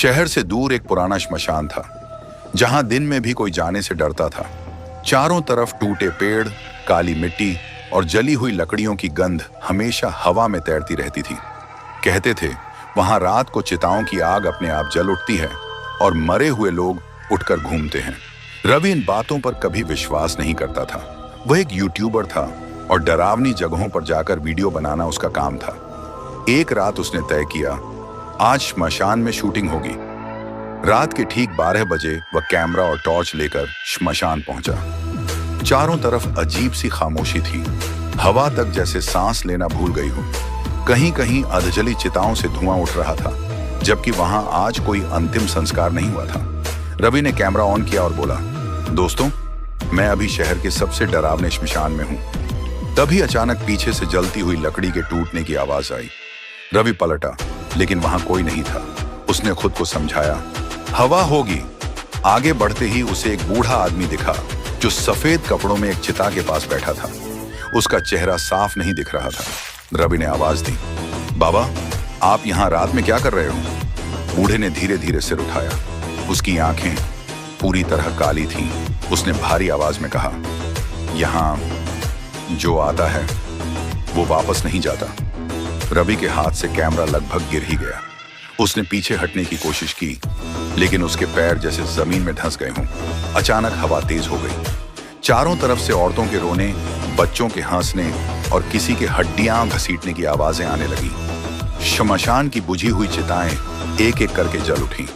शहर से दूर एक पुराना श्मशान था, जहां दिन में भी कोई जाने से डरता था। चारों तरफ टूटे पेड़, काली मिट्टी और जली हुई लकड़ियों की गंध हमेशा हवा में तैरती रहती थी। कहते थे वहां रात को चिताओं की आग अपने आप जल उठती है और मरे हुए लोग उठकर घूमते हैं। रवि इन बातों पर कभी विश्वास नहीं करता था। वह एक यूट्यूबर था और डरावनी जगहों पर जाकर वीडियो बनाना उसका काम था। एक रात उसने तय किया, आज श्मशान में शूटिंग होगी। रात के ठीक 12 बजे वह कैमरा और टॉर्च लेकर श्मशान पहुंचा। चारों तरफ अजीब सी खामोशी थी, हवा तक जैसे सांस लेना भूल गई हो। कहीं कहीं अधजली चिताओं से धुआं उठ रहा था, जबकि वहां आज कोई अंतिम संस्कार नहीं हुआ था। रवि ने कैमरा ऑन किया और बोला, दोस्तों, मैं अभी शहर के सबसे डरावने श्मशान में हूं। तभी अचानक पीछे से जलती हुई लकड़ी के टूटने की आवाज आई। रवि पलटा, लेकिन वहां कोई नहीं था। उसने खुद को समझाया, हवा होगी। आगे बढ़ते ही उसे एक बूढ़ा आदमी दिखा, जो सफेद कपड़ों में एक चिता के पास बैठा था। उसका चेहरा साफ नहीं दिख रहा था। रवि ने आवाज दी, बाबा, आप यहाँ रात में क्या कर रहे हो? बूढ़े ने धीरे धीरे सिर उठाया। उसकी आंखें पूरी तरह काली थीं। उसने भारी आवाज में कहा, यहाँ जो आता है वो वापस नहीं जाता। रवि के हाथ से कैमरा लगभग गिर ही गया। उसने पीछे हटने की कोशिश की, लेकिन उसके पैर जैसे जमीन में धंस गए हों। अचानक हवा तेज हो गई। चारों तरफ से औरतों के रोने, बच्चों के हंसने और किसी के हड्डियां घसीटने की आवाजें आने लगी। श्मशान की बुझी हुई चिताएं एक एक करके जल उठी।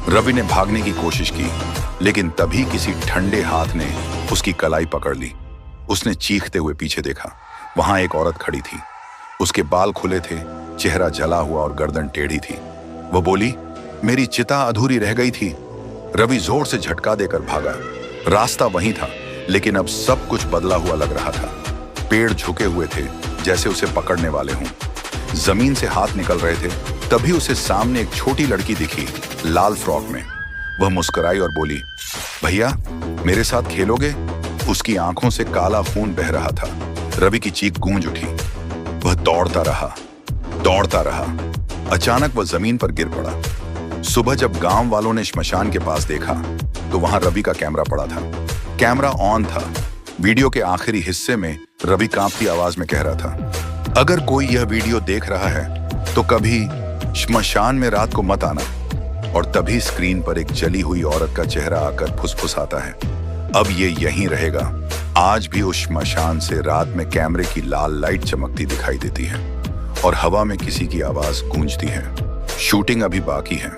रवि ने भागने की कोशिश की, लेकिन तभी किसी ठंडे हाथ ने उसकी कलाई पकड़ ली। उसने चीखते हुए पीछे देखा। वहां एक औरत खड़ी थी। उसके बाल खुले थे, चेहरा जला हुआ और गर्दन टेढ़ी थी। वो बोली, मेरी चिता अधूरी रह गई थी। रवि जोर से झटका देकर भागा। रास्ता वहीं था, लेकिन अब सब कुछ बदला हुआ लग रहा था। पेड़ झुके हुए थे, जैसे उसे पकड़ने वाले हों। जमीन से हाथ निकल रहे थे। तभी उसे सामने एक छोटी लड़की दिखी, लाल फ्रॉक में। वह मुस्कुराई और बोली, भैया, मेरे साथ खेलोगे? उसकी आंखों से काला खून बह रहा था। रवि की चीख गूंज उठी। वह दौड़ता रहा। अचानक वह जमीन पर गिर पड़ा। सुबह जब गांव वालों ने श्मशान के पास देखा, तो वहां रवि का कैमरा पड़ा था। कैमरा ऑन था। वीडियो के आखिरी हिस्से में रवि कांपती आवाज में कह रहा था, अगर कोई यह वीडियो देख रहा है तो कभी श्मशान में रात को मत आना। और तभी स्क्रीन पर एक जली हुई औरत का चेहरा आकर फुसफुसाता है, अब ये यहीं रहेगा। आज भी उस श्मशान से रात में कैमरे की लाल लाइट चमकती दिखाई देती है और हवा में किसी की आवाज गूंजती है। शूटिंग अभी बाकी है।